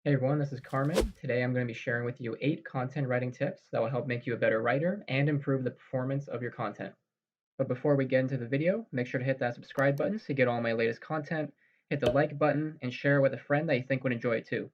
Hey everyone, this is Carmen. Today I'm going to be sharing with you 8 content writing tips that will help make you a better writer and improve the performance of your content. But before we get into the video, make sure to hit that subscribe button to get all my latest content, hit the like button, and share with a friend that you think would enjoy it too.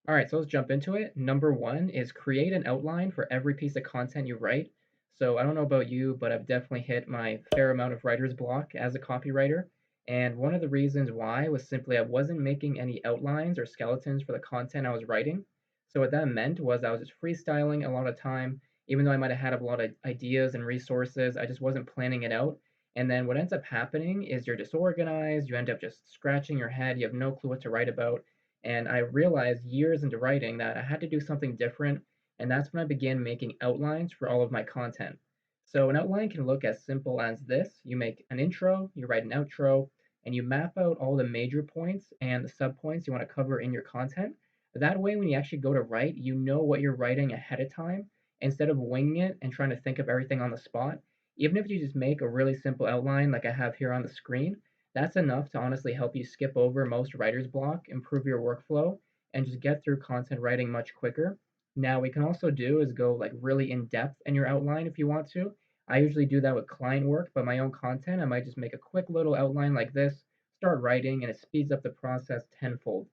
Alright, so let's jump into it. Number 1 is create an outline for every piece of content you write. So I don't know about you, but I've definitely hit my fair amount of writer's block as a copywriter. And one of the reasons why was simply I wasn't making any outlines or skeletons for the content I was writing. So what that meant was I was just freestyling a lot of time, even though I might have had a lot of ideas and resources, I just wasn't planning it out. And then what ends up happening is you're disorganized, you end up just scratching your head, you have no clue what to write about, and I realized years into writing that I had to do something different, and that's when I began making outlines for all of my content. So an outline can look as simple as this. You make an intro, you write an outro, and you map out all the major points and the subpoints you want to cover in your content. That way, when you actually go to write, you know what you're writing ahead of time instead of winging it and trying to think of everything on the spot. Even if you just make a really simple outline like I have here on the screen, that's enough to honestly help you skip over most writer's block, improve your workflow, and just get through content writing much quicker. Now, we can also do is go like really in depth in your outline if you want to. I usually do that with client work, but my own content, I might just make a quick little outline like this, start writing, and it speeds up the process tenfold.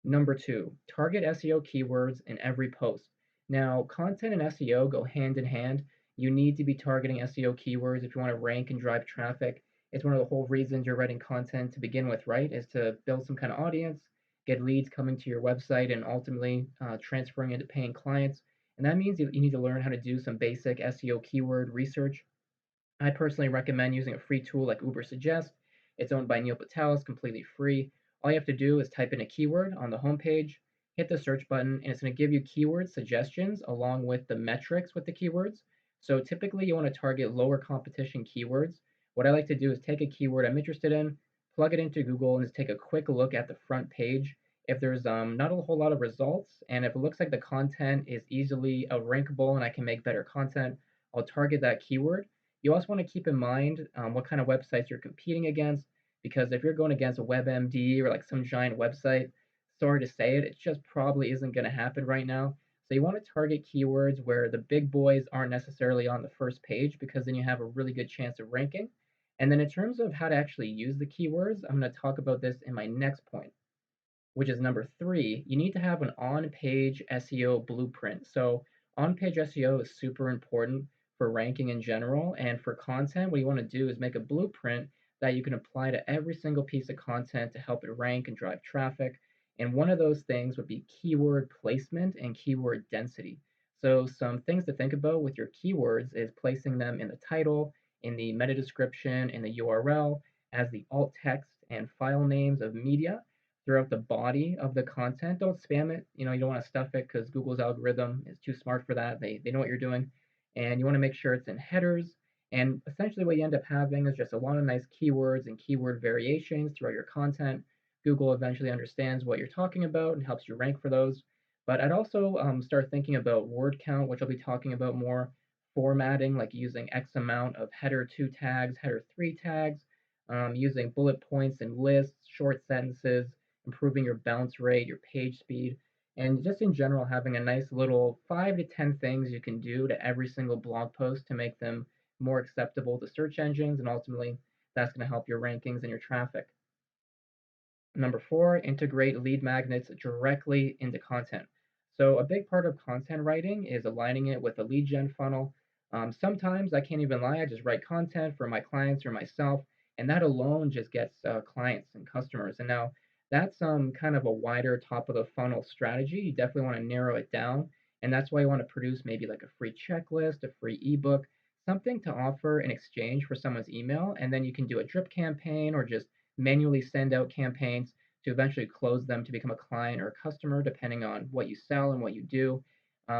Number 2, target SEO keywords in every post. Now, content and SEO go hand in hand. You need to be targeting SEO keywords if you want to rank and drive traffic. It's one of the whole reasons you're writing content to begin with, right? Is to build some kind of audience, get leads coming to your website, and ultimately transferring into paying clients. And that means you need to learn how to do some basic SEO keyword research. I personally recommend using a free tool like Ubersuggest. It's owned by Neil Patel, it's completely free. All you have to do is type in a keyword on the homepage, hit the search button, and it's going to give you keyword suggestions along with the metrics with the keywords. So typically you want to target lower competition keywords. What I like to do is take a keyword I'm interested in, plug it into Google, and just take a quick look at the front page. If there's not a whole lot of results, and if it looks like the content is easily outrankable and I can make better content, I'll target that keyword. You also want to keep in mind what kind of websites you're competing against, because if you're going against a WebMD or like some giant website, sorry to say it, it just probably isn't going to happen right now. So you want to target keywords where the big boys aren't necessarily on the first page, because then you have a really good chance of ranking. And then in terms of how to actually use the keywords, I'm going to talk about this in my next point, which is number 3. You need to have an on-page SEO blueprint. So on-page SEO is super important for ranking in general, and for content, what you want to do is make a blueprint that you can apply to every single piece of content to help it rank and drive traffic. And one of those things would be keyword placement and keyword density. So some things to think about with your keywords is placing them in the title, in the meta description, in the URL, as the alt text and file names of media throughout the body of the content. Don't spam it. You don't want to stuff it because Google's algorithm is too smart for that. They know what you're doing. And you want to make sure it's in headers. And essentially, what you end up having is just a lot of nice keywords and keyword variations throughout your content. Google eventually understands what you're talking about and helps you rank for those. But I'd also start thinking about word count, which I'll be talking about more, formatting, like using X amount of header 2 tags, header 3 tags, using bullet points and lists, short sentences, improving your bounce rate, your page speed, and just in general having a nice little 5 to 10 things you can do to every single blog post to make them more acceptable to search engines, and ultimately that's going to help your rankings and your traffic. Number 4, integrate lead magnets directly into content. So a big part of content writing is aligning it with a lead gen funnel. Sometimes I can't even lie, I just write content for my clients or myself, and that alone just gets clients and customers. And now that's kind of a wider top of the funnel strategy. You definitely want to narrow it down, and that's why you want to produce maybe like a free checklist, a free ebook, something to offer in exchange for someone's email, and then you can do a drip campaign or just manually send out campaigns to eventually close them to become a client or a customer, depending on what you sell and what you do.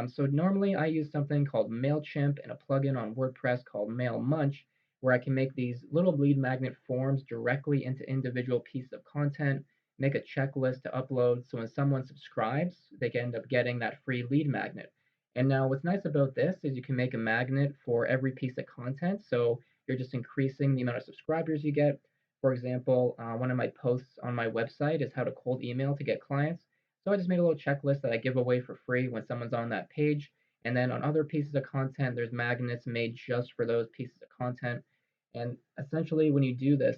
So normally I use something called MailChimp and a plugin on WordPress called MailMunch, where I can make these little lead magnet forms directly into individual pieces of content, make a checklist to upload. So when someone subscribes, they can end up getting that free lead magnet. And now what's nice about this is you can make a magnet for every piece of content. So you're just increasing the amount of subscribers you get, For example, one of my posts on my website is how to cold email to get clients. So I just made a little checklist that I give away for free when someone's on that page. And then on other pieces of content, there's magnets made just for those pieces of content. And essentially, when you do this,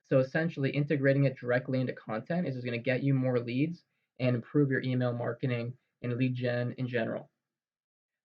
so essentially integrating it directly into content is just going to get you more leads and improve your email marketing and lead gen in general.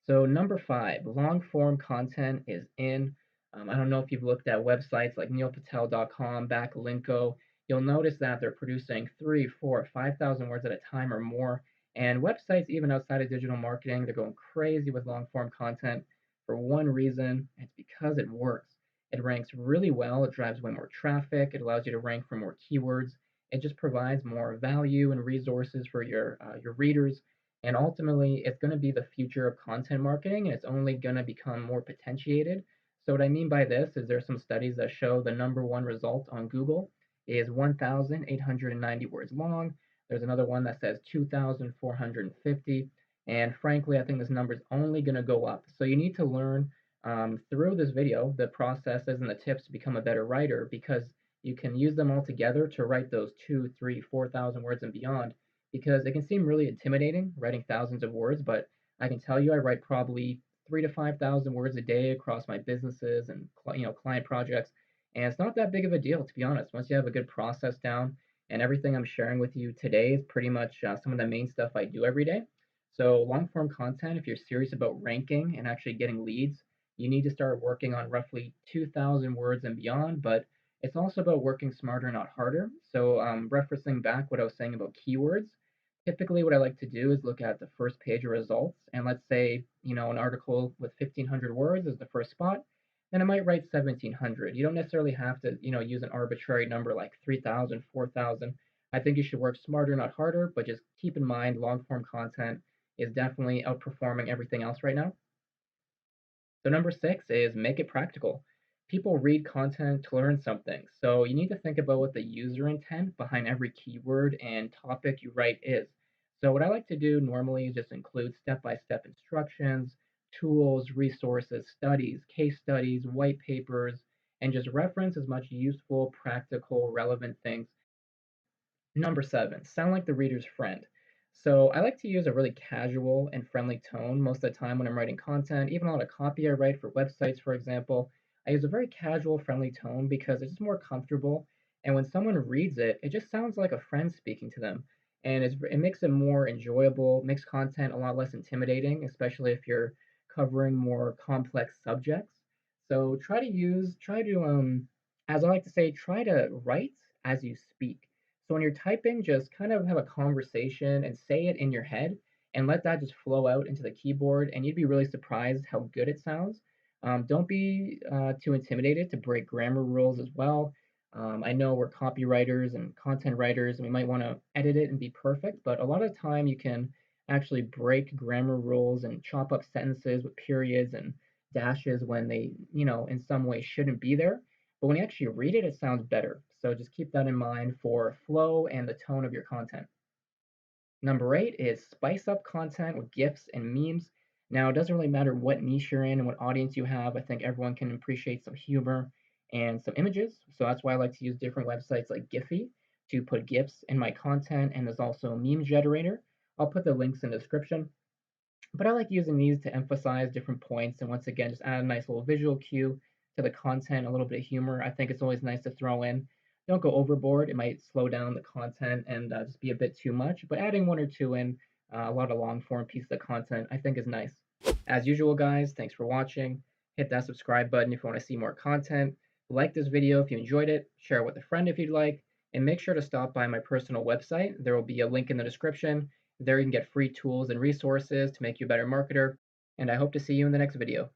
So number five, long form content is in. I don't know if you've looked at websites like neilpatel.com, Backlinko. You'll notice that they're producing 3, 4, 5,000 words at a time or more. And websites, even outside of digital marketing, they're going crazy with long form content for one reason. It's because it works. It ranks really well. It drives way more traffic. It allows you to rank for more keywords. It just provides more value and resources for your readers, and ultimately, it's going to be the future of content marketing, and it's only going to become more potentiated. So, what I mean by this is there's some studies that show the number one result on Google is 1,890 words long. There's another one that says 2,450. And frankly, I think this number is only going to go up. So, you need to learn through this video the processes and the tips to become a better writer, because you can use them all together to write those 2, 3, 4,000 words and beyond, because it can seem really intimidating writing thousands of words, but I can tell you I write probably 3 to 5,000 words a day across my businesses and client projects, and it's not that big of a deal, to be honest. Once you have a good process down, and everything I'm sharing with you today is pretty much some of the main stuff I do every day. So long form content, if you're serious about ranking and actually getting leads, you need to start working on roughly 2,000 words and beyond, but it's also about working smarter, not harder. So, referencing back what I was saying about keywords, typically what I like to do is look at the first page of results, and let's say, an article with 1,500 words is the first spot, then I might write 1,700. You don't necessarily have to, use an arbitrary number like 3,000, 4,000. I think you should work smarter, not harder, but just keep in mind long form content is definitely outperforming everything else right now. So number six is make it practical. People read content to learn something. So you need to think about what the user intent behind every keyword and topic you write is. So what I like to do normally is just include step-by-step instructions, tools, resources, studies, case studies, white papers, and just reference as much useful, practical, relevant things. Number seven, sound like the reader's friend. So I like to use a really casual and friendly tone most of the time when I'm writing content. Even a lot of copy I write for websites, for example, I use a very casual, friendly tone because it's just more comfortable. And when someone reads it, it just sounds like a friend speaking to them. And it makes it more enjoyable, makes content a lot less intimidating, especially if you're covering more complex subjects. So as I like to say, try to write as you speak. So when you're typing, just kind of have a conversation and say it in your head and let that just flow out into the keyboard, and you'd be really surprised how good it sounds. Don't be too intimidated to break grammar rules as well. I know we're copywriters and content writers, and we might want to edit it and be perfect, but a lot of the time you can actually break grammar rules and chop up sentences with periods and dashes when they, in some way shouldn't be there. But when you actually read it, it sounds better. So just keep that in mind for flow and the tone of your content. Number eight is spice up content with gifs and memes. Now, it doesn't really matter what niche you're in and what audience you have. I think everyone can appreciate some humor and some images. So that's why I like to use different websites like Giphy to put gifs in my content. And there's also a meme generator. I'll put the links in the description. But I like using these to emphasize different points and once again just add a nice little visual cue to the content, a little bit of humor. I think it's always nice to throw in. Don't go overboard, it might slow down the content and just be a bit too much, but adding one or two in, a lot of long form pieces of content, I think is nice. As usual, guys, thanks for watching. Hit that subscribe button if you want to see more content. Like this video if you enjoyed it, share it with a friend if you'd like, and make sure to stop by my personal website. There will be a link in the description. There you can get free tools and resources to make you a better marketer, and I hope to see you in the next video.